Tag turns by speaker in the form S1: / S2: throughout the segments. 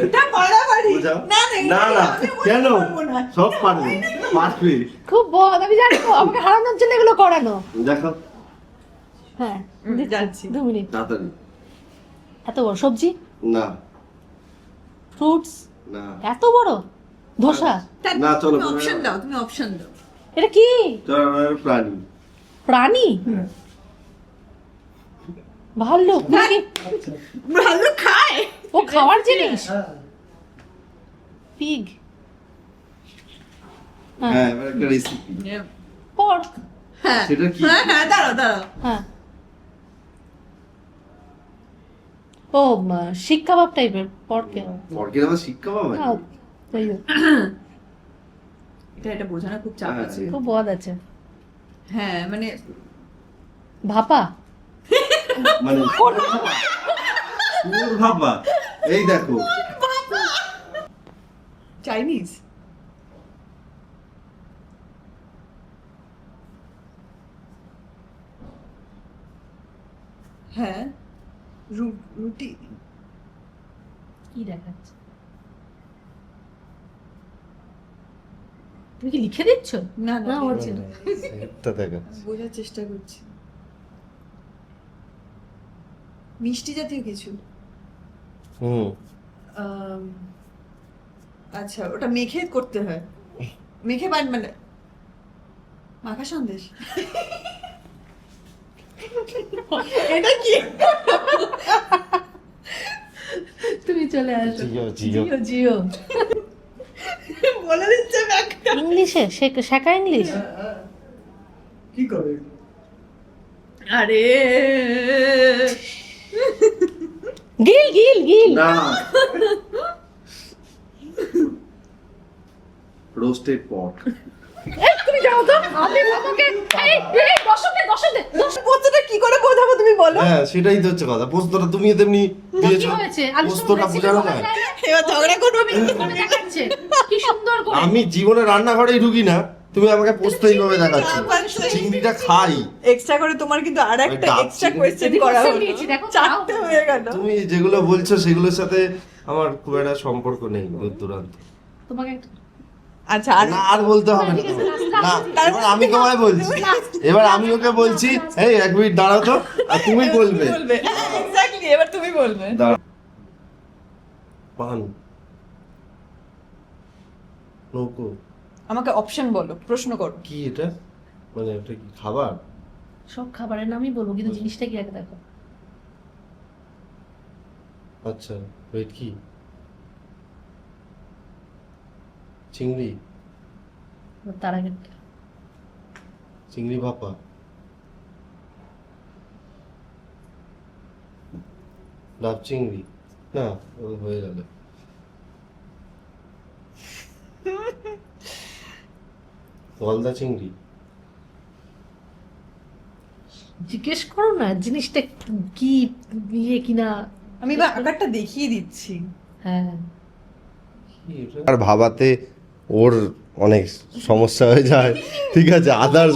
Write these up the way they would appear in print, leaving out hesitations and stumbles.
S1: এটা বাড়াবাড়ি। না
S2: না না কেন সব পারবে পারবে
S3: খুব বদ, আমি জানি তো, আমাকে হারানোর জন্য এগুলো করানো।
S2: দেখো
S3: হ্যাঁ
S1: যাচ্ছি।
S3: 2 মিনিট।
S2: তাড়াতাড়ি
S3: এত বড় সবজি,
S2: না
S3: ফ্রুটস,
S2: না
S3: এত বড় ধোসা,
S2: না চলো
S1: তুমি অপশন দাও, তুমি অপশন দাও।
S3: এটা কি
S2: চলো প্রাণী
S3: প্রাণী? ভাল্লুক নাকি?
S1: ভালো খায়।
S3: ও খাওয়ার জিনিস? পিগ,
S2: হ্যাঁ এবার একটা রেসিপি
S3: পর্ক,
S1: হ্যাঁ
S2: সেটা কি?
S1: হ্যাঁ হ্যাঁ, দাঁড়াও দাঁড়াও।
S3: হ্যাঁ। ও শিক কাবাব টাইপের পর্কে।
S2: পরকের আবার শিক্ষা পাবে
S3: যাই হোক,
S1: এটা বোঝানো খুব চাপ
S2: হ্যাঁ।
S1: আছে।
S3: খুব বদ আছে।
S1: হ্যাঁ মানে
S3: ভাপা,
S2: মানে কোন ভাবা এই দেখো
S1: চাইনিজ। হ্যাঁ রুটি।
S3: কি দেখাচ্ছে? তুমি কি লিখে দিচ্ছ?
S1: না
S3: না,
S1: না,
S3: হচ্ছে না।
S2: এটা দেখো
S1: বোঝার চেষ্টা করছি। মিষ্টি জাতীয় কিছু। আম, আচ্ছা, ওটা মেখে করতে হয়। মেখে মানে মাখা সন্দেশ। এটা কি?
S3: তুমি চলে আসো।
S2: জিও জিও
S3: জিও জিও।
S1: বলে দিচ্ছে ব্যাখ্যা।
S3: ইংলিশে শেখা ইংলিশ।
S2: কি করে
S1: আরে
S3: গিল গিল গিল।
S2: না রোস্টেড পট
S3: এই তুমি যাও তো, আমি বাবাকে এই এই দশকে
S1: পোস্তটা কি করে বোঝাবো তুমি বলো?
S2: হ্যাঁ সেটাই তো হচ্ছে কথা পোস্তটা তুমি তেমনি
S3: কি
S2: দিয়েছো
S3: হয়েছে? আলু
S2: পোস্তটা বোঝানো যায়
S1: এবার ঝগড়া করবো।
S3: করে দেখাচ্ছে কি সুন্দর করে।
S2: আমি জীবনে রান্নাঘরেই ঢুকি না তুমি আমাকে পোস্ত এইভাবে দেখাচ্ছ চিংড়িটা খাই
S1: এক্সট্রা করে তোমার কিন্তু আরেকটা
S2: ডাব
S1: এক্সট্রা
S2: চিংড়ি।
S1: কোয়েশ্চেন
S3: যদি
S1: করা
S3: question
S1: হলো।
S3: দিয়েছি, দেখো,
S1: চারটে
S3: তাও।
S1: হয়ে গেল।
S2: তুমি যেগুলো বলছো সেগুলোর সাথে আমার খুব একটা সম্পর্ক নেই দূর দূরান্ত
S3: তোমাকে একটা
S1: আচ্ছা আর
S2: না আর বলতে হবে না তো। না এবার আমি তোমায় বলছি এবার আমি ওকে বলছি এই 1 মিনিট দাঁড়াও তো আর তুমি বলবে
S1: বলবে এক্স্যাক্টলি, এবার তুমি বলবে।
S2: দাঁড়াও। পান নৌকো
S1: আমাকে অপশন বলো, প্রশ্ন করো।
S2: কি এটা মানে এটা কি খাবার
S3: সব খাবারের নামই বলবো, কিন্তু জিনিসটা কি আগে দেখো।
S2: আচ্ছা ওয়েট কি চিংড়ি
S3: তার আগে
S2: চিংড়ি ভাপা ডাব চিংড়ি না ও হয়ে গেল গলদা চিংড়ি
S3: জিজ্ঞেস করো না জিনিসটা কি ইয়ে কিনা।
S1: আমি এবার আকারটা দেখিয়ে দিচ্ছি।
S3: হ্যাঁ,
S2: আর ভাবাতে ওর অনেক সমস্যা হয়ে যায় ঠিক আছে আদার্স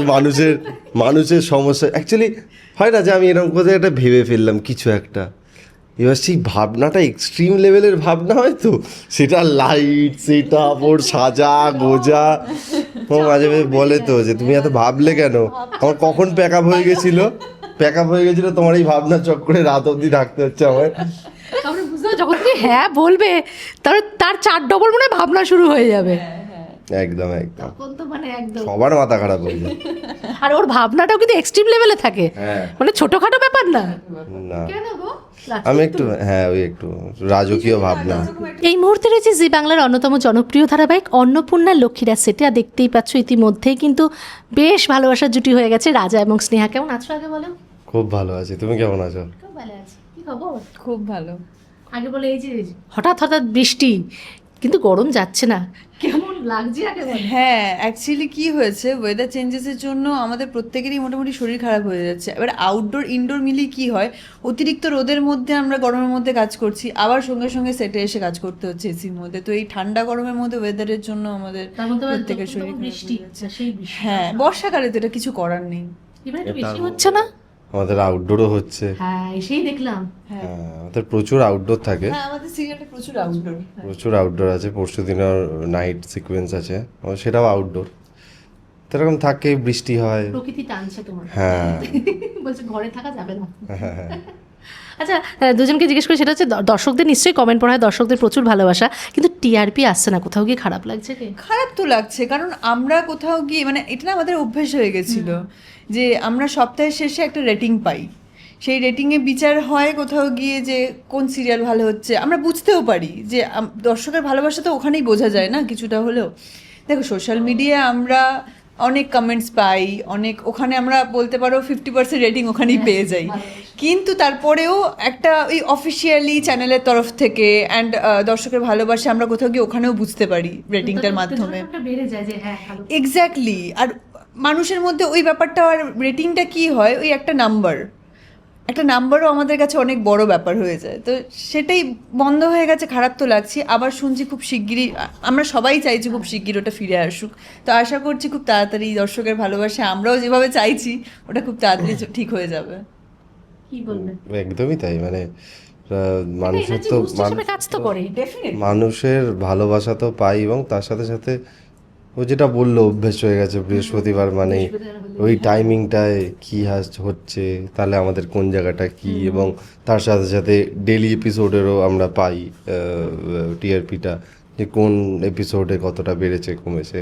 S2: মানুষের সমস্যা অ্যাকচুয়ালি হয় না যে আমি এরকম কোথায় একটা ভেবে ফেললাম কিছু একটা এবার সেই ভাবনাটা এক্সট্রিম লেভেলের ভাবনা হয় তো সেটা লাইট সেটা ওর সাজা গোজা ও মাঝে মাঝে বলে তো যে তুমি এত ভাবলে কেন আমার কখন প্যাক আপ হয়ে গেছিল তোমার এই ভাবনা চক্করে রাত অবধি থাকতে হচ্ছে আমার
S3: তারপরে বুঝতে পারছো, যখন তুমি হ্যাঁ বলবে তারপরে তার 4 ডবল মনে হয় ভাবনা শুরু হয়ে যাবে।
S2: একদম একদম
S3: তখন তো মানে একদম,
S2: সবার মাথা খারাপ হয়ে যায়
S3: আর ওর ভাবনাটাও কিন্তু এক্সট্রিম লেভেলে থাকে,
S2: হ্যাঁ
S3: মানে ছোটখাটো ব্যাপার না।
S2: না
S3: কেন গো?
S2: আমি একটু হ্যাঁ ওই একটু রাজকীয় ভাবনা
S3: এই মুহূর্তে রয়েছে জি বাংলার অন্যতম জনপ্রিয় ধারাবাহিক অন্নপূর্ণা লক্ষ্মীরা সেটে, আর দেখতেই পাচ্ছ ইতিমধ্যেই কিন্তু বেশ ভালোবাসার জুটি হয়ে গেছে রাজা এবং স্নেহা। কেমন আছো আগে বলো?
S2: খুব ভালো আছি তুমি কেমন আছো
S3: খুব ভালো আছি। কি খবর?
S1: খুব ভালো।
S3: আগে বলে এই যে হঠাৎ হঠাৎ বৃষ্টি, কিন্তু গরম যাচ্ছে না, কেমন লাগছে আগে বলো।
S1: হ্যাঁ অ্যাকচুয়ালি কি হয়েছে, ওয়েদার চেঞ্জেসের জন্য আমাদের প্রত্যেকেরই মোটামুটি শরীর খারাপ হয়ে যাচ্ছে। এবার আউটডোর ইনডোর মিলিয়ে কি হয়, অতিরিক্ত রোদের মধ্যে আমরা গরমের মধ্যে কাজ করছি, আবার সঙ্গে সঙ্গে সেটে এসে কাজ করতে হচ্ছে এসির মধ্যে। তো এই ঠান্ডা গরমের মধ্যে ওয়েদারের জন্য আমাদের
S3: তার মধ্যে আবার
S1: প্রত্যেকের
S3: তখন
S1: শরীর খারাপ
S3: বৃষ্টি,
S1: হয়ে যাচ্ছে।
S3: সেই বৃষ্টি।
S1: হ্যাঁ বর্ষাকালে তো এটা কিছু করার নেই।
S3: এবার একটু বেশি হচ্ছে না?
S2: আমাদের আউটডোরও হচ্ছে।
S3: হ্যাঁ এসেই দেখলাম।
S2: হ্যাঁ, আমাদের প্রচুর আউটডোর থাকে,
S1: হ্যাঁ আমাদের সিরিয়ালটা প্রচুর আউটডোর।
S2: প্রচুর আউটডোর আছে। পরশু দিনের নাইট সিকোয়েন্স আছে, সেটাও আউটডোর। এরকম থাকে, বৃষ্টি হয়।
S3: প্রকৃতি টানছে তোমার।
S2: হ্যাঁ
S3: বলছে ঘরে থাকা যাবে না।
S2: হ্যাঁ।
S3: আচ্ছা দুজনকে জিজ্ঞেস করি, সেটা হচ্ছে দর্শকদের নিশ্চয়ই কমেন্ট পড়া হয়, দর্শকদের প্রচুর ভালোবাসা, কিন্তু টিআরপি আসছে না, কোথাও গিয়ে খারাপ লাগছে কি?
S1: খারাপ তো লাগছে, কারণ আমরা কোথাও গিয়ে মানে এটা না আমাদের অভ্যেস হয়ে গেছিল যে আমরা সপ্তাহের শেষে একটা রেটিং পাই, সেই রেটিংয়ে বিচার হয় কোথাও গিয়ে যে কোন সিরিয়াল ভালো হচ্ছে। আমরা বুঝতেও পারি যে দর্শকের ভালোবাসা তো ওখানেই বোঝা যায় না কিছুটা হলেও। দেখো সোশ্যাল মিডিয়ায় আমরা অনেক কমেন্টস পাই, অনেক ওখানে আমরা বলতে পারো 50% রেটিং ওখানেই পেয়ে যাই, কিন্তু তারপরেও একটা ওই অফিসিয়ালি চ্যানেলের তরফ থেকে অ্যান্ড দর্শকের ভালোবাসা আমরা কোথাও গিয়ে ওখানেও বুঝতে পারি রেটিংটার মাধ্যমে।
S3: বেড়ে যায় যে হ্যাঁ ভালো।
S1: এক্স্যাক্টলি। আর মানুষের মধ্যে ওই ব্যাপারটা, আর রেটিংটা কি হয়, ওই একটা নাম্বারও আমাদের কাছে অনেক বড় ব্যাপার হয়ে যায়। তো সেটাই বন্ধ হয়ে গেছে, খারাপ তো লাগছে। আবার শুনছি খুব শিগগিরই, আমরা সবাই চাইছি খুব শিগগির ওটা ফিরে আসুক। তো আশা করছি খুব তাড়াতাড়ি দর্শকের ভালোবাসা আমরাও যেভাবে চাইছি ওটা খুব তাড়াতাড়ি ঠিক হয়ে যাবে।
S3: কি বলবেন?
S2: একদমই তাই। মানে মানুষের তো
S3: কাজ তো করে।
S2: মানুষের ভালোবাসা তো পাই, এবং তার সাথে সাথে ও যেটা বললো অভ্যেস হয়ে গেছে, বৃহস্পতিবার মানে ওই টাইমিংটায় কি হচ্ছে, তাহলে আমাদের কোন জায়গাটা কি, এবং তার সাথে সাথে ডেলি এপিসোডেরও আমরা পাই টিআরপিটা, যে কোন এপিসোডে কতটা বেড়েছে কমেছে,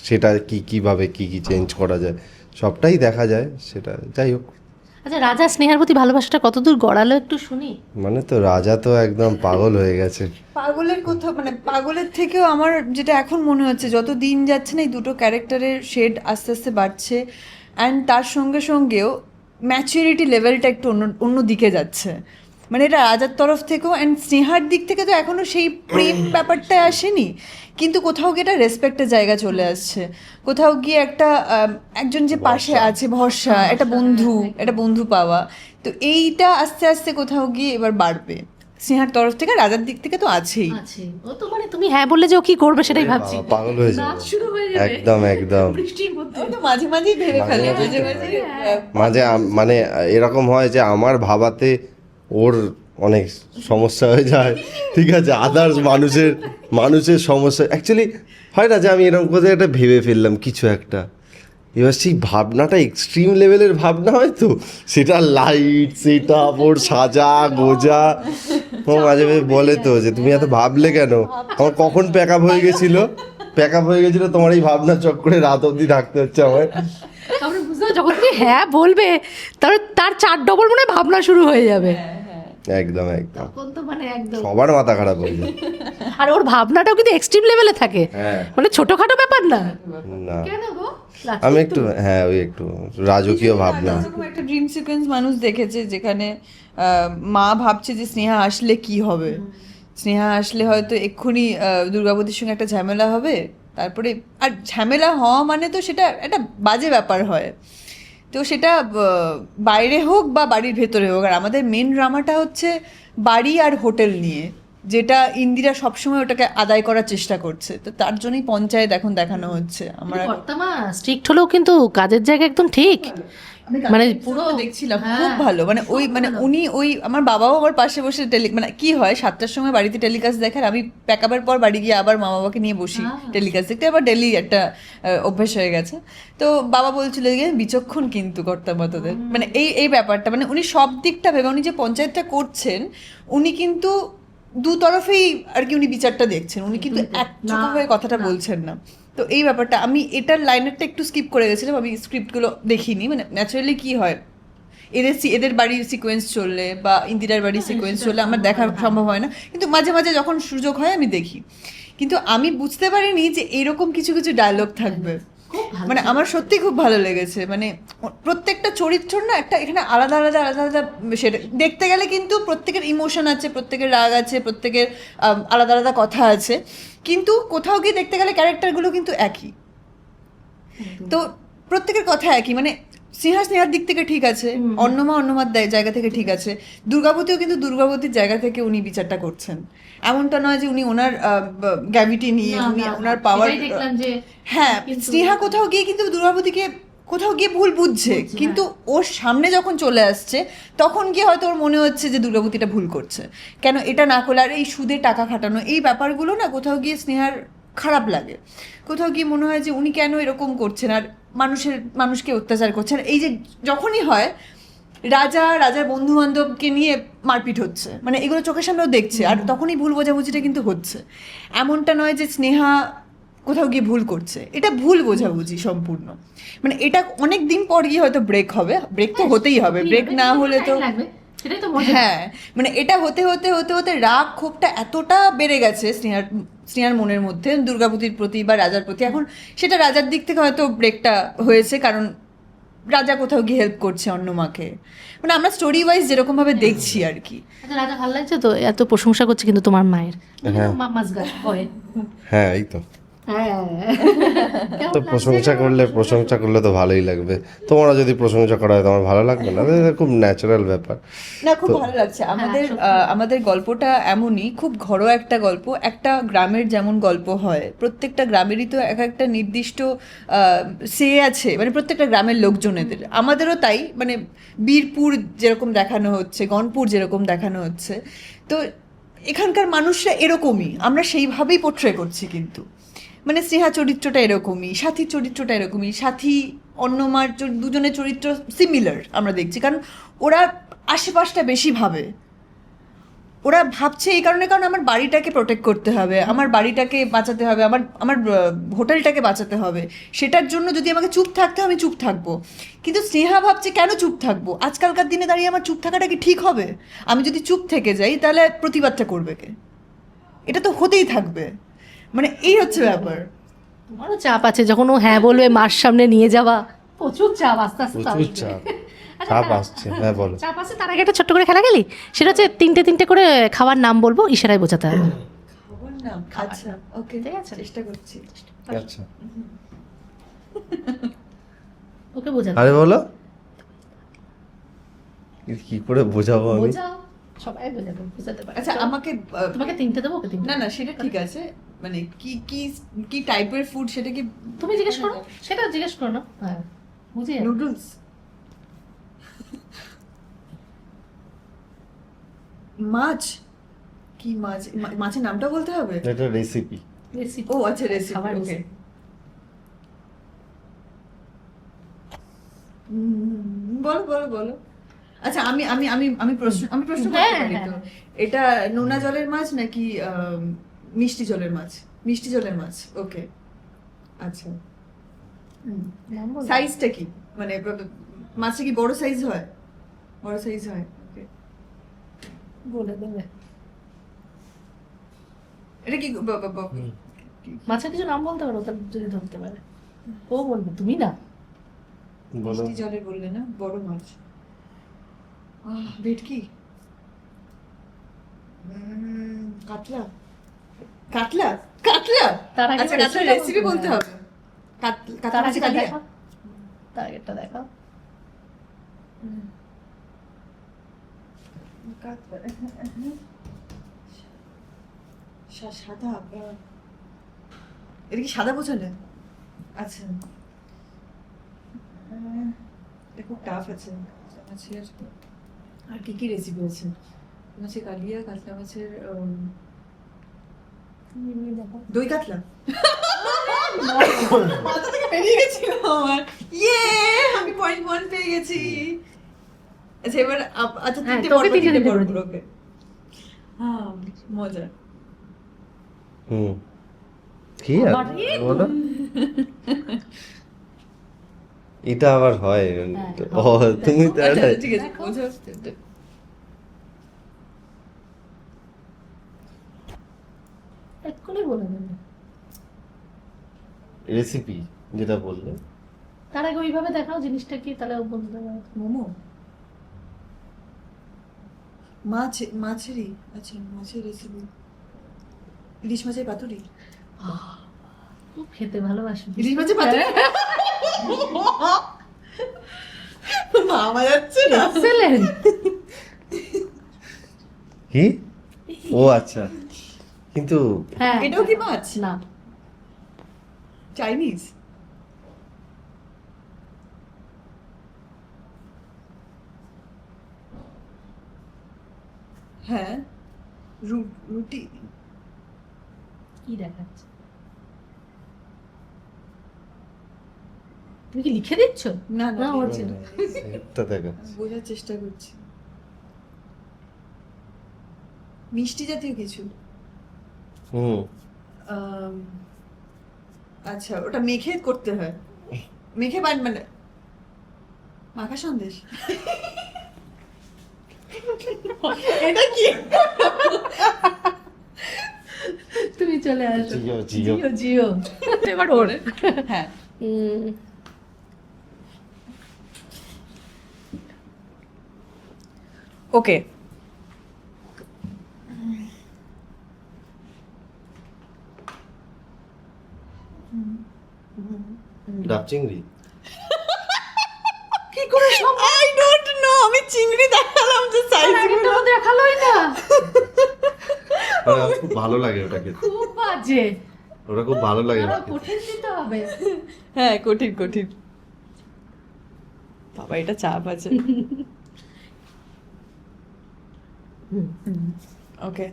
S2: সেটা কিভাবে কি চেঞ্জ করা যায়, সবটাই দেখা যায়। সেটা যাই হোক।
S3: আচ্ছা রাজা স্নেহার প্রতি ভালোবাসাটা কতদূর গড়ালো একটু শুনি।
S2: মানে তো রাজা তো একদম পাগল হয়ে গেছে।
S1: পাগলের কথা মানে পাগলের থেকেও আমার যেটা এখন মনে হচ্ছে, যত দিন যাচ্ছে না এই দুটো ক্যারেক্টারের শেড আস্তে আস্তে বাড়ছে, অ্যান্ড তার সঙ্গে সঙ্গেও ম্যাচুরিটি লেভেলটা একটু অন্য দিকে যাচ্ছে। মানে এটা রাজার তরফ থেকেও, অ্যান্ড স্নেহার দিক থেকে তো এখনও সেই প্রেম ব্যাপারটা আসেনি, কিন্তু কোথাও গিয়ে একটা রেসপেক্টের জায়গা চলে আসছে, কোথাও গিয়ে একটা একজন যে পাশে আছে ভরসা, একটা বন্ধু পাওয়া। তো এইটা আস্তে আস্তে কোথাও গিয়ে এবার বাড়বে স্নেহার তরফ থেকে, রাজার দিক থেকে তো আছেই।
S3: আছে ও তো, মানে তুমি হ্যাঁ বললে যে ও কি করবে সেটাই ভাবছি।
S2: পাগল হয়ে যাবে,
S3: নাচ শুরু হয়ে যাবে
S2: একদম একদম।
S3: বৃষ্টির মধ্যে।
S1: ও তো মাঝে মাঝেই ভেবে ফেলে, মাঝে মাঝে
S2: মানে এরকম হয় যে আমার ভাবাতে ওর অনেক সমস্যা হয়ে যায়, ঠিক আছে। আদার্স মানুষের সমস্যা অ্যাকচুয়ালি হয় না, যে আমি এরকম করে একটা ভেবে ফেললাম কিছু একটা, এবার সেই ভাবনাটা এক্সট্রিম লেভেলের ভাবনা হয়, তো সেটা লাইট, সেটা ওর সাজা গোজা, ও মাঝে মাঝে বলে তো যে তুমি এত ভাবলে কেন, আমার কখন প্যাক আপ হয়ে গেছিলো তোমার এই ভাবনা চক্করে রাত অবধি থাকতে হচ্ছে আমার।
S3: আমরা বুঝতে পারছি, যখন তুমি হ্যাঁ বলবে তাহলে তার 4 ডবল মনে হয় ভাবনা শুরু হয়ে যাবে।
S2: একদম
S3: তখন তো মানে একদম
S2: সবার মাথা খারাপ হয়ে যায়।
S3: আর ওর ভাবনাটাও কিন্তু এক্সট্রিম লেভেলে থাকে,
S2: হ্যাঁ
S3: মানে ছোটখাটো ব্যাপার না।
S2: না
S3: কেন গো?
S2: আমি একটু ওই একটু রাজকীয় ভাবনা।
S1: এরকম একটা ড্রিম সিকোয়েন্স মানুষ দেখেছে যেখানে মা ভাবছে যে স্নেহা আসলে কি হবে, স্নেহা আসলে হয়তো এক্ষুনি দুর্গাবতীর সঙ্গে একটা ঝামেলা হবে, তারপরে আর ঝামেলা হওয়া মানে তো সেটা একটা বাজে ব্যাপার হয়। তো সেটা বাইরে হোক বা বাড়ির ভেতরে হোক, আর আমাদের মেন ড্রামাটা হচ্ছে বাড়ি আর হোটেল নিয়ে, যেটা ইন্দিরা সবসময় ওটাকে আদায় করার চেষ্টা করছে। তো তার জন্যই পঞ্চায়েত এখন দেখানো হচ্ছে। আমরা
S3: কর্তামা স্ট্রিক্ট হলেও কিন্তু কাজের জায়গা একদম ঠিক, মানে পুরো
S1: দেখছিলাম খুব ভালো। মানে ওই মানে উনি ওই আমার বাবাও আমার পাশে বসে মানে কি হয় 7টার সময় বাড়িতে টেলিকাস্ট দেখার, আমি প্যাকআপের পর বাড়ি গিয়ে আবার মা বাবাকে নিয়ে বসি টেলিকাস্ট দেখতে, আবার ডেলি একটা অভ্যেস হয়ে গেছে। তো বাবা বলছিল যে বিচক্ষণ কিন্তু কর্তামতদের, মানে এই ব্যাপারটা, মানে উনি সব দিকটা ভেবে উনি যে পঞ্চায়েতটা করছেন, উনি কিন্তু দু তরফেই আর কি উনি বিচারটা দেখছেন, উনি কিন্তু একচোখা হয়ে কথাটা বলছেন না। তো এই ব্যাপারটা আমি এটার লাইনারটা একটু স্কিপ করে গেছিলাম, আমি স্ক্রিপ্টগুলো দেখিনি। মানে ন্যাচারালি কি হয়, এদের বাড়ির সিকোয়েন্স চললে বা ইন্দিরার বাড়ির সিকোয়েন্স চললে আমার দেখা সম্ভব হয় না, কিন্তু মাঝে মাঝে যখন সুযোগ হয় আমি দেখি। কিন্তু আমি বুঝতে পারিনি যে এরকম কিছু কিছু ডায়লগ থাকবে। মানে আমার সত্যি খুব ভালো লেগেছে। মানে প্রত্যেকটা চরিত্র না একটা এখানে আলাদা আলাদা আলাদা আলাদা, সেটা দেখতে গেলে কিন্তু প্রত্যেকের ইমোশন আছে, প্রত্যেকের রাগ আছে, প্রত্যেকের আলাদা আলাদা কথা আছে, কিন্তু কোথাও গিয়ে দেখতে গেলে ক্যারেক্টারগুলো কিন্তু একই। তো প্রত্যেকের কথা একই, মানে স্নেহার দিক থেকে ঠিক আছে, অন্যমার জায়গা থেকে ঠিক আছে, দুর্গাবতীও কিন্তু দুর্গাবতীর জায়গা থেকে উনি বিচারটা করছেন। এমনটা নয় যে উনি ওনার গ্র্যাভিটি নিয়ে, উনি ওনার পাওয়ার। হ্যাঁ, স্নেহা কোথাও গিয়ে কিন্তু দুর্গাবতীকে কোথাও গিয়ে ভুল বুঝছে, কিন্তু ওর সামনে যখন চলে আসছে তখন গিয়ে হয়তো ওর মনে হচ্ছে যে দুর্গাবতীটা ভুল করছে, কেন এটা না করলে, আর এই সুদে টাকা খাটানো এই ব্যাপারগুলো না কোথাও গিয়ে স্নেহার খারাপ লাগে, কোথাও গিয়ে মনে হয় যে উনি কেন এরকম করছেন আর মানুষকে অত্যাচার করছেন। এই যে যখনই হয় রাজার বন্ধু বান্ধবকে নিয়ে মারপিট হচ্ছে, মানে এগুলো চোখের সামনেও দেখছে, আর তখনই ভুল বোঝাবুঝিটা কিন্তু হচ্ছে। এমনটা নয় যে স্নেহা কোথাও গিয়ে ভুল করছে, এটা ভুল বোঝাবুঝি সম্পূর্ণ। মানে এটা অনেক দিন পর গিয়ে হয়তো ব্রেক হবে, ব্রেক তো হতেই হবে, ব্রেক না হলে তো
S3: সেটাই তো মজা।
S1: হ্যাঁ, মানে এটা হতে হতে হতে হতে রাগ ক্ষোভটা এতটা বেড়ে গেছে স্নেহার মনের মধ্যে দুর্গাপতির প্রতি বা রাজার প্রতি। এখন সেটা রাজার দিক থেকে হয়তো ব্রেকটা হয়েছে, কারণ রাজা কোথাও গিয়ে হেল্প করছে অন্য মাকে, মানে আমরা স্টোরি ওয়াইজ যেরকম ভাবে দেখছি আর কি।
S3: আচ্ছা রাজা ভালো লাগছে তো, এত প্রশংসা করছে কিন্তু তোমার মায়ের।
S2: হ্যাঁ।
S3: মাম্মাস গাছ হয়।
S2: হ্যাঁ এই তো, তো প্রশংসা করলে তো ভালোই লাগবে। তোমরা যদি প্রশংসা করা হয় তোমার ভালো লাগবে না? এটা খুব ন্যাচারাল ব্যাপার।
S1: না, খুব ভালো লাগছে আমাদের গল্পটা এমনই, খুব ঘরোয়া একটা গল্প, একটা গ্রামের যেমন গল্প হয়, প্রত্যেকটা গ্রামেরই তো এক একটা নির্দিষ্ট সে আছে, মানে প্রত্যেকটা গ্রামের লোকজনেদের, আমাদেরও তাই, মানে বীরপুর যেরকম দেখানো হচ্ছে, গনপুর যেরকম দেখানো হচ্ছে, তো এখানকার মানুষরা এরকমই, আমরা সেইভাবেই পোট্রে করছি। কিন্তু মানে স্নেহা চরিত্রটা এরকমই, সাথীর চরিত্রটা এরকমই, সাথী অন্যমার দুজনের চরিত্র সিমিলার আমরা দেখছি, কারণ ওরা আশেপাশটা বেশি ভাবে, ওরা ভাবছে এই কারণে, কারণ আমার বাড়িটাকে প্রোটেক্ট করতে হবে, আমার বাড়িটাকে বাঁচাতে হবে, আমার হোটেলটাকে বাঁচাতে হবে, সেটার জন্য যদি আমাকে চুপ থাকতে হয় আমি চুপ থাকবো। কিন্তু স্নেহা ভাবছে কেন চুপ থাকবো, আজকালকার দিনে দাঁড়িয়ে আমার চুপ থাকাটা কি ঠিক হবে? আমি যদি চুপ থেকে যাই তাহলে প্রতিবাদটা করবে কে? এটা তো হতেই থাকবে, মানে এই হচ্ছে ব্যাপার।
S3: তোমারও চাপ আছে, যখন ও হ্যাঁ বলবে মার সামনে নিয়ে যাওয়া, প্রচুর চাপ আস্তে আস্তে
S2: প্রচুর চাপ, চাপ আসছে। হ্যাঁ বলো।
S3: চাপ আছে। তার আগে একটা ছোট্ট করে খেলা গেলি, সেটা হচ্ছে তিনটে করে খাবার নাম বলবো, ইশারায় বোঝাতে হবে।
S1: খবর নাম, আচ্ছা ওকে,
S3: ঠিক আছে,
S1: চেষ্টা করছি।
S2: আচ্ছা
S3: ওকে বোঝাতে
S2: আরে বলো, কি করে বোঝাবো আমি?
S3: বোঝাও, সবাই বোঝাতে পারে।
S1: আচ্ছা আমাকে
S3: তোমাকে তিনটে দেবো, ওকে তিনটে।
S1: না না সেটা ঠিক আছে, মানে কি কি কি টাইপের ফুড সেটা কি
S3: তুমি জিজ্ঞেস করো, সেটা জিজ্ঞেস করো না। হ্যাঁ বুঝি।
S1: নুডলস, মাছ, কি মাছ, মাছের নামটা বলতে হবে?
S2: এটা রেসিপি।
S3: রেসিপি।
S1: ও আচ্ছা রেসিপি,
S3: খাবার
S1: ওকে।
S3: recipe।
S1: বলো বলো বলো। আচ্ছা আমি আমি আমি আমি প্রশ্ন করতে
S3: হ্যাঁ,
S1: পারি তো?
S3: হ্যাঁ।
S1: এটা নোনা জলের মাছ নাকি মিষ্টি জলের মাছ? মিষ্টি জলের মাছ, ওকে। আচ্ছা,
S3: নাম বলো।
S1: সাইজটা কি, মানে মাছটা কি বড় সাইজ হয়? বড় সাইজ হয়, ওকে।
S3: বলে দেবে।
S1: এটা কি
S3: মাছের কিছু নাম বলতে পারো, তার যদি ধরতে পারে। ও বলবে, তুমি না।
S2: বলো।
S1: মিষ্টি জলের বললে না, বড় মাছ, ভেটকি, কাতলা, কাতলা, কাতলা।
S3: তার আগে
S1: আচ্ছা কাতলার
S3: recipe
S1: রেসিপি বলতে
S3: বলতে
S1: হবে। কাতলা
S3: তার
S1: মাছের
S3: আগেটা
S1: কালিয়া।
S3: দেখাও, তার আগেরটা দেখাও।
S1: সাদা, এটা কি সাদা বোঝালে? আচ্ছা, এটা খুব টাফ আছে। মাছের আর কি কি রেসিপি আছে? মাছের কালিয়া, কাতলা মাছের দই কাতলা। মাথা থেকে বেরিয়ে গেছিল আমার, ইয়ে আমি পয়েন্ট 1 পেয়ে গেছি। আচ্ছা এবার আচ্ছা
S3: হ্যাঁ,
S1: তিনটে
S3: তোকে
S1: পর্ব,
S3: তিনটে
S1: তিনটে
S3: করে
S1: পর্ব,
S3: দিই।
S1: ওকে। হ্যাঁ মজা।
S2: হুম, কি আর বলো, এটা আবার হয়? ও তুমি তো
S1: আচ্ছা
S2: একটা-
S1: ঠিক আছে, বোঝা।
S3: এক্ষুনি বলে দেবে।
S2: রেসিপি যেটা বললে,
S3: তার আগে ওইভাবে দেখাও জিনিসটা কি, তাহলে ও বলতে পারে।
S1: মোমো, মাছেরই, আচ্ছা মাছের রেসিপি, ইলিশ মাছের পাতুরি।
S3: খুব খেতে ভালোবাসি।
S1: ইলিশ মাছের পাতুরি মামা যাচ্ছে না।
S3: Excellent!
S2: কি? ও আচ্ছা, কিন্তু
S3: হ্যাঁ,
S1: এটাও কি মাছ?
S3: না,
S1: চাইনিজ? হ্যাঁ, রুটি।
S3: কি দেখাচ্ছে? তুমি কি লিখে দিচ্ছ?
S1: না
S3: না,
S1: না,
S3: হচ্ছে না।
S2: সেটটা দেখাচ্ছি।
S1: বোঝার চেষ্টা করছি। মিষ্টি জাতীয় কিছু।
S2: হুম।
S1: আচ্ছা, ওটা মেখে করতে হয়, মেখে মানে মাখা সন্দেশ। এটা কি?
S3: তুমি চলে আসো।
S2: জিও।
S3: জিও জিও। এবার ওর।
S1: হ্যাঁ, ওকে।
S2: ডাব চিংড়ি।
S3: কি করে সম্ভব?
S1: আই ডোন্ট নো, আমি চিংড়ি দেখালাম যে সাইজ
S3: আগে তো দেখালোই না।
S2: আমার খুব ভালো লাগে ওটা খেতে।
S3: খুব বাজে।
S2: ওটা খুব ভালো লাগে
S3: আরো
S2: আমার খেতে।
S3: কঠিন দিতে হবে।
S1: হ্যাঁ, কঠিন কঠিন। বাবা, এটা চাপ আছে। ওকে।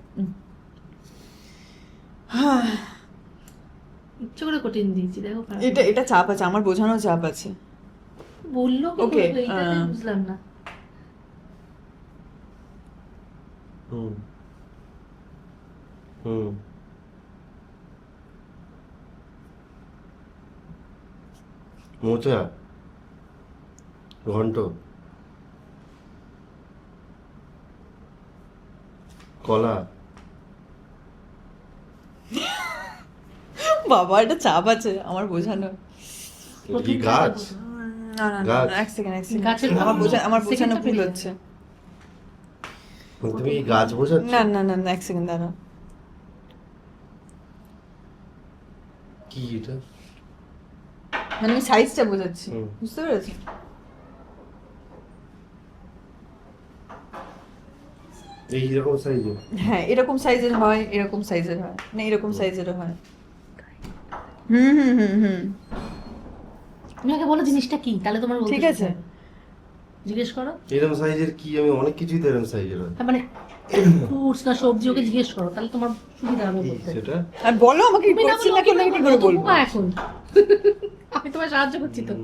S3: ইচ্ছে করে কঠিন দিয়েছি, দেখো খারাপ
S1: এটা এটা চাপ আছে, আমার বোঝানো চাপ আছে।
S3: বললো কি
S1: Okay,
S3: করে? এইটাতে বুঝলাম না।
S2: হুম। হুম। মোচা। ঘন্ট। কলা।
S1: বাবা, এটা চাপ আছে আমার বোঝানো।
S2: কি গাছ?
S1: না না না,
S2: গাছ।
S1: এক সেকেন্ড
S3: গাছের
S1: আমার বোঝানো
S3: সেকেন্ডটা
S1: ভুল
S3: পেরিয়ে
S1: হচ্ছে।
S2: তুমি কি গাছ বোঝাচ্ছ?
S1: না না না না, এক সেকেন্ড দাঁড়া।
S2: কি এটা?
S1: মানে আমি সাইজটা বোঝাচ্ছি,
S2: হুম।
S1: বুঝতে পেরেছি?
S2: এইরকম সাইজে?
S1: হ্যাঁ, এরকম সাইজের হয়, এরকম সাইজের হয়, না এরকম সাইজেরও হয়। হুম হুম হুম হুম।
S3: তুমি আগে বলো জিনিসটা কি, তাহলে তোমার বলতে
S1: ঠিক আছে।
S3: সুবিধা হবে। জিজ্ঞেস করো।
S2: এরকম সাইজের কি? আমি অনেক কিছুই তো এরকম সাইজের হয়।
S3: হ্যাঁ, মানে ফ্রুটস না সবজি, ওকে জিজ্ঞেস করো, তাহলে তোমার সুবিধা হবে
S2: কি
S3: বলতে।
S2: সেটা?
S1: আর বলো, আমাকে
S3: তুমি না
S1: করছি
S3: বললে
S1: না
S3: ওকে
S1: করলে কি করে
S3: বলবো,
S1: বলবো?
S3: বোকা এখন। আমি তোমায় সাহায্য করছি তো।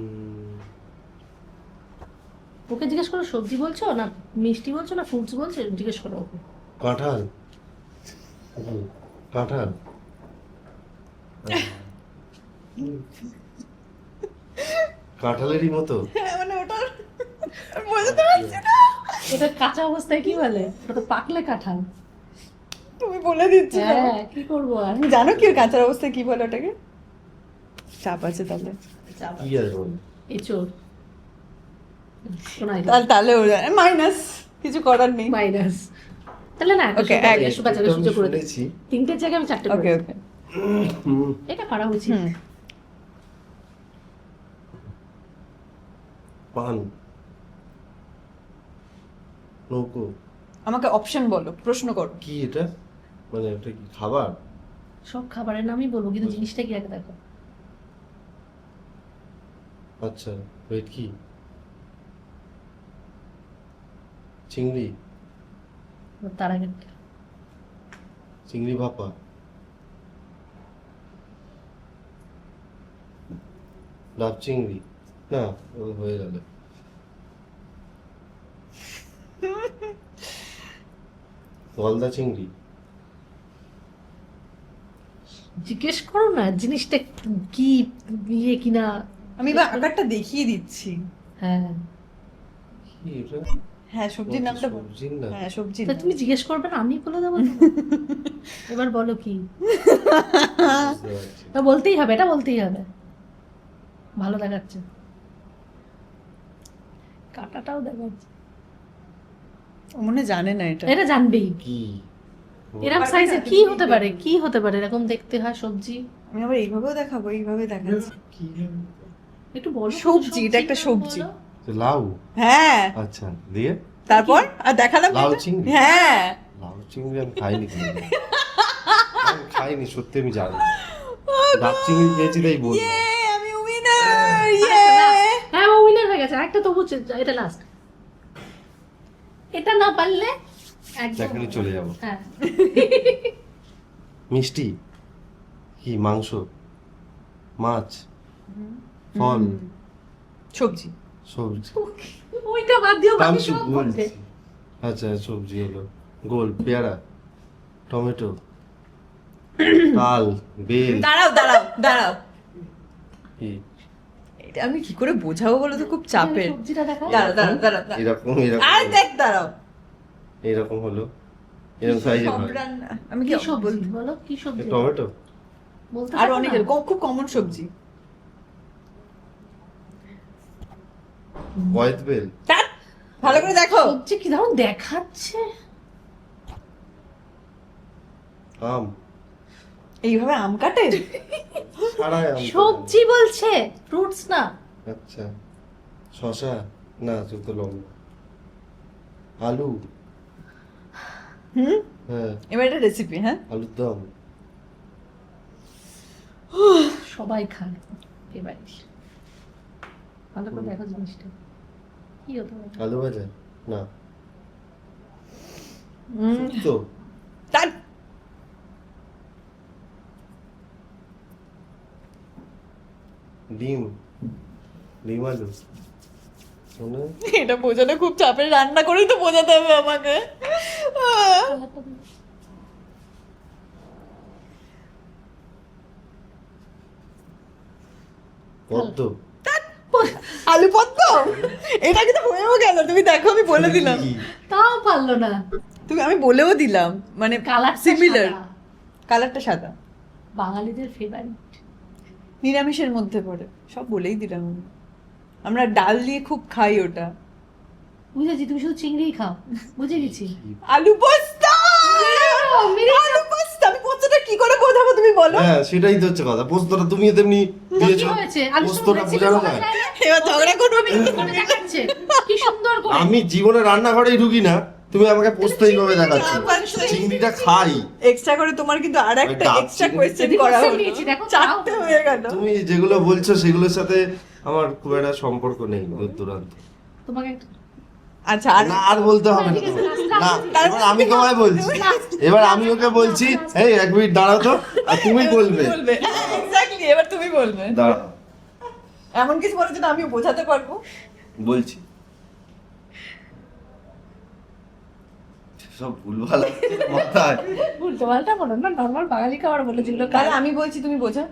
S3: ওকে জিজ্ঞেস করো সবজি বলছো না মিষ্টি বলছো না ফ্রুটস বলছো, জিজ্ঞেস করো ওকে।
S2: কাঁঠাল। কাঁঠাল। কাঁঠালেরই মতো।
S1: হ্যাঁ, মানে ওটা বোঝাতে পারছি না।
S3: এটা কাঁচা অবস্থায় কি বলে? ওটা তো পাকলে কাঁঠাল।
S1: তুমি বলে দিচ্ছি না।
S3: হ্যাঁ, কি করবো আর।
S1: তুমি জানো কি ওর কাঁচার অবস্থায় কি বলে ওটাকে? চাপ আছে তাহলে।
S2: কি আছে বলে?
S3: এঁচোড়। শোনাই
S1: তাহলে মাইনাস, কিছু করার নেই।
S3: মাইনাস। তাহলে না
S1: Okay, এক-
S3: বাচ্চাকে সুযোগ করে দিই।
S2: শুনেছি।
S3: তিনটের জায়গায় আমি চারটে
S1: ওকে
S3: করে
S1: ওকে।
S3: এটা পারা উচিত।
S1: হুম।
S2: পান। নৌকো।
S1: আমাকে অপশন বলো, প্রশ্ন করো।
S2: কি এটা? মানে ওটা কি খাবার?
S3: সব খাবারের নামই বলবো, কিন্তু জিনিসটা কি আগে দেখো।
S2: আচ্ছা, ওয়েট কি? চিংড়ি।
S3: তার আগে
S2: চিংড়ি ভাপা। ডাব চিংড়ি। না, ও হয়ে গেল। গলদা চিংড়ি।
S3: জিজ্ঞেস করো না জিনিসটা কি ইয়ে কিনা।
S1: আমি এবার আকারটা দেখিয়ে দিচ্ছি।
S3: হ্যাঁ,
S2: কি এটা?
S1: হ্যাঁ, সবজির নামটা বলো।
S2: সবজির না?
S1: হ্যাঁ, সবজির
S3: তা
S1: নাম।
S3: তুমি জিজ্ঞেস করবে না, আমি বলে দেবো। এবার বলো কি।
S2: বুঝতে পারছি।
S3: তা বলতেই হবে, এটা বলতেই হবে। ভালো দেখাচ্ছে, কাটাটাও দেখাচ্ছে।
S1: ও মনে হয় জানে না এটা।
S3: এটা জানবেই।
S2: কি?
S3: এরকম সাইজে কি হতে পারে, কি হতে পারে এরকম দেখতে হয় সবজি।
S1: আমি আবার এইভাবেও দেখাবো, এইভাবে দেখাচ্ছি।
S2: কি?
S3: একটু বলো
S1: সবজি, এটা একটা
S3: নাম
S1: সবজি।
S3: বলো।
S2: লাউ।
S1: হ্যাঁ,
S2: আচ্ছা, দিয়ে?
S1: তারপর আর দেখালাম
S2: লাউ
S1: এটা?
S2: চিংড়ি?
S1: হ্যাঁ।
S2: লাউ চিংড়ি আমি খাইনি কোনোদিন। আমি খাইনি, সত্যি আমি জানি। ডাব চিংড়ি খেয়েছি তাই বলবো।
S1: ইয়ে, আমি উইনার। ইয়ে।
S3: হ্যাঁ, ও উইনার হয়ে গেছে। একটা তবু এটা লাস্ট। এটা না পারলে একদম।
S2: এখনই চলে যাব।
S3: হ্যাঁ
S2: মিষ্টি কি, মাংস, মাছ, ফল,
S1: সবজি।
S2: সবজি।
S3: ওইটা বাদ দিও বাকি
S2: আমি
S3: সব
S2: বলছি।
S3: বলবে।
S2: আচ্ছা সবজি হলো গোল, পেয়ারা, টমেটো, তাল, বেল।
S1: দাঁড়াও দাঁড়াও দাঁড়াও,
S2: কি
S1: এটা আমি কি করে বোঝাবো বলো তো, খুব চাপের।
S3: সবজিটা দেখা
S1: দাঁড়াও দাঁড়াও দাঁড়াও দাঁড়াও।
S2: এরকম
S1: আর দেখ দাঁড়াও,
S2: এরকম হলো, এরকম সাইজের
S1: সব
S2: হয়।
S1: রান্না আমি
S3: কি
S1: কি
S3: সবজি
S1: বলবো?
S3: বলো, কি সবজি
S2: টমেটো,
S3: বলতে
S1: আর
S3: পারো
S1: অনেক
S3: না?
S1: খুব কমন সবজি।
S2: হোয়াইট বেল,
S1: ধ্যাৎ, ভালো করে দেখো।
S3: সবজি কি দারুণ দেখাচ্ছে।
S2: আম,
S1: এইভাবে আম কাটে?
S2: ছাড়াই আম।
S3: সবজি বলছে, ফ্রুটস না।
S2: আচ্ছা শশা, না শুধু লঙ্কা, আলু,
S1: হুম,
S2: হ্যাঁ
S1: এবার এটা রেসিপি। হ্যাঁ,
S2: আলুর দম,
S3: সবাই খায় এবার। ভালো করে দেখো জিনিসটা কি হতে পারে।
S2: আলু ভাজা, না
S1: হুম,
S2: তো
S1: ধ্যাৎ,
S2: ডিম, ডিম আলু, শোনো,
S1: এটা বোঝানো খুব চাপের, রান্না করেই তো বোঝাতে হবে আমাকে।
S2: পদ্ম,
S1: আলু পদ্ম, এটা কিন্তু হয়েও গেল। তুমি দেখো, আমি বলে দিলাম,
S2: কি?
S3: তাও পারলো না।
S1: আমি বলেও দিলাম, মানে
S3: কালার
S1: সিমিলার, কালারটা সাদা,
S3: বাঙালিদের ফেভারিট।
S1: নিরামিষের মধ্যে পড়ে, সব বলেই দিলাম আমি। আমরা ডাল দিয়ে খুব খাই ওটা।
S3: বুঝেছি, তুমি শুধু চিংড়িই খাও, বুঝে গেছি।
S1: আলু পোস্ত, আলু পোস্ত। আমি পোস্তটা কি করে বোঝাবো তুমি বলো?
S2: হ্যাঁ সেটাই তো হচ্ছে কথা, পোস্তটা তুমি তেমনি
S3: কি
S2: দিয়েছো,
S3: হয়েছে? আলু
S2: পোস্তটা বোঝানো যায়।
S1: এবার ঝগড়া করবো আমি।
S3: দেখাচ্ছে কি সুন্দর করে।
S2: আমি জীবনে রান্নাঘরেই ঢুকি না, তুমি আমাকে পোস্ত এইভাবে দেখাচ্ছ। চিংড়িটা খাই,
S1: এক্সট্রা করে তোমার কিন্তু আর একটা
S2: ডাব
S1: এক্সট্রা
S2: চিংড়ি।
S1: কোয়েশ্চেন
S3: যদি
S1: করা
S3: question
S1: হলো,
S3: দিয়েছি, দেখো,
S1: চারটে
S3: তাও।
S1: হয়ে গেল।
S2: তুমি যেগুলো বলছো সেগুলোর সাথে আমার খুব একটা সম্পর্ক নেই দূর দূরান্ত।
S3: তোমাকে একটা
S1: আচ্ছা, আর
S2: না আর বলতে হবে না
S3: ঠিক আছে,
S2: তোমার।
S3: last,
S2: না এবার আমি তোমায় বলছি, এবার আমি ওকে বলছি এই এক মিনিট দাঁড়াও তো, আর তুমি বলবে।
S1: বলবে এক্স্যাক্টলি, এবার তুমি বলবে।
S2: দাঁড়াও
S1: এমন কিছু বলে যেটা আমি বোঝাতে পারবো।
S2: বলছি, সব ভুলভাল আসছে মাথায়।
S3: উল্টো পাল্টা বলো না, নর্মাল বাঙালি খাবার বলে যেগুলো
S1: তাহলে আমি বলছি, তুমি বোঝা।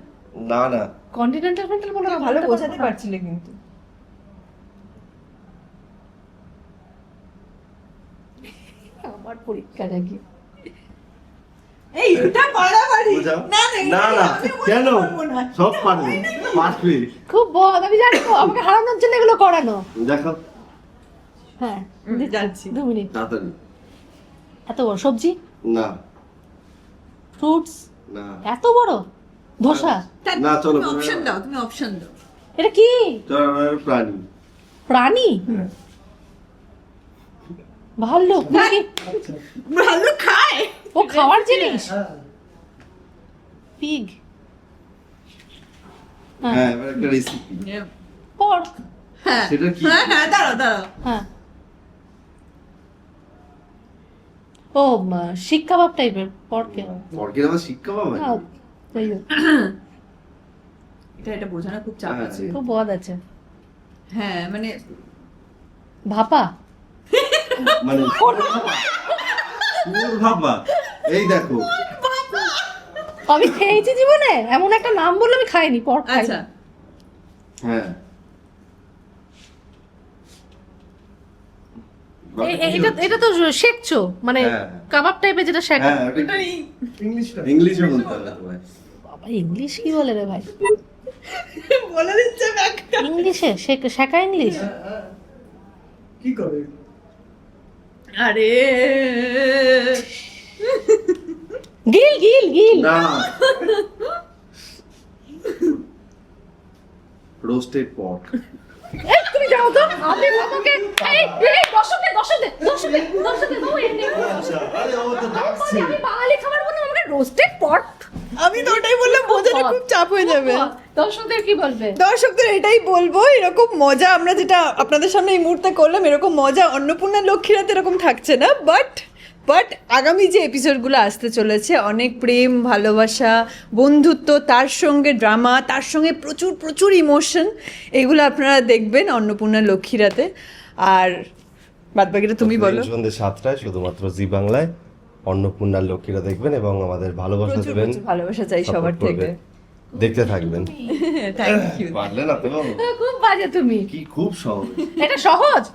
S2: না না
S3: কন্টিনেন্টাল ফেন্টাল বলো না,
S1: ভালো
S3: বলতে
S1: বোঝাতে
S3: পারবো না।
S1: পারছিলে কিন্তু।
S3: আমার পরীক্ষা নাকি।
S1: এই এটা বাড়াবাড়ি।
S2: বোঝাও।
S1: না
S2: না না
S1: আমি বোঝাতে
S2: কেন,
S1: পারবো না।
S2: সব পারবে, পারবে।
S3: খুব বদ, আমি জানি তো, আমাকে হারানোর জন্য এগুলো করানো।
S2: দেখো
S3: হ্যাঁ
S1: যাচ্ছি।
S3: 2 মিনিট।
S2: তাড়াতাড়ি।
S3: এত বড় সবজি,
S2: না
S3: ফ্রুটস,
S2: না
S3: এত বড় ধোসা।
S2: না, চলো,
S1: তুমি অপশন দাও, তুমি অপশন দাও।
S3: এটা কি
S2: চলো আমার প্রাণী।
S3: প্রাণী? ভাল্লুক নাকি?
S1: ভালো খায়।
S3: ও খাওয়ার জিনিস? পিগ,
S2: হ্যাঁ এবার একটা রেসিপি।
S3: পর্ক।
S1: হ্যাঁ
S2: সেটা কি?
S1: হ্যাঁ হ্যাঁ, দাঁড়াও দাঁড়াও।
S3: হ্যাঁ, ও শিক কাবাব টাইপের পর্কের।
S2: পরকের আবার শিক্ষা পাবে।
S3: হ্যাঁ, যাই হোক,
S1: এটা বোঝানো খুব চাপ
S2: হ্যাঁ।
S1: আছে।
S3: খুব বদ আছে।
S1: হ্যাঁ মানে
S3: ভাপা,
S2: মানে পুর ভাবা, এই দেখো
S3: আমি খেয়েছি জীবনে, এমন একটা নাম বললে আমি খাইনি। পর্ক খাই
S1: আচ্ছা,
S2: হ্যাঁ
S3: এটা এটা তো শেখছো মানে
S2: হ্যাঁ।
S3: কাবাব টাইপের যেটা শেখা।
S2: হ্যাঁ ওটা ইংলিশে বলতে হবে তোমায়।
S3: বাবা ইংলিশ কি বলে রে ভাই?
S1: বলে দিচ্ছে ব্যাখ্যা।
S3: ইংলিশে শেখা ইংলিশ?
S4: কি করে?
S1: আরে
S3: গিল গিল গিল।
S2: না রোস্টেড পর্ক।
S3: এই তুমি যাও তো, আমি বাবাকে এই দর্শকদের দাও এনে।
S2: আরে ও তো ডাকছে।
S3: আমি বাঙালি খাবার বললাম, আমাকে রোস্টেড পর্ক।
S1: আমি তো ওটাই বললাম, বোঝানো খুব চাপ হয়ে যাবে।
S3: দর্শকদের কি বলবে?
S1: দর্শকদের এটাই বলবো, এরকম মজা আমরা যেটা আপনাদের সামনে এই মুহূর্তে করলাম, এরকম মজা অন্নপূর্ণা লক্ষ্মীরাতে এরকম থাকছে না, বাট বাট আগামী যে এপিসোডগুলো আসতে চলেছে অনেক প্রেম ভালোবাসা বন্ধুত্ব, তার সঙ্গে ড্রামা, তার সঙ্গে প্রচুর প্রচুর ইমোশন, এগুলো আপনারা দেখবেন অন্নপূর্ণা লক্ষ্মীরাতে। আর বাদবাকিটা তুমি বলো।
S2: সন্ধ্যে 7টায় শুধুমাত্র জি বাংলায় অন্নপূর্ণা লক্ষ্মীরা দেখবেন এবং আমাদের ভালোবাসা
S1: প্রচুর
S2: দেবেন,
S1: প্রচুর ভালোবাসা চাই
S2: support
S1: সবার থেকে।
S2: করবেন। দেখতে থাকবেন।
S1: Thank you.
S2: পারলে না তো
S3: খুব বাজে তুমি,
S2: কি খুব সহজ।
S3: এটা সহজ।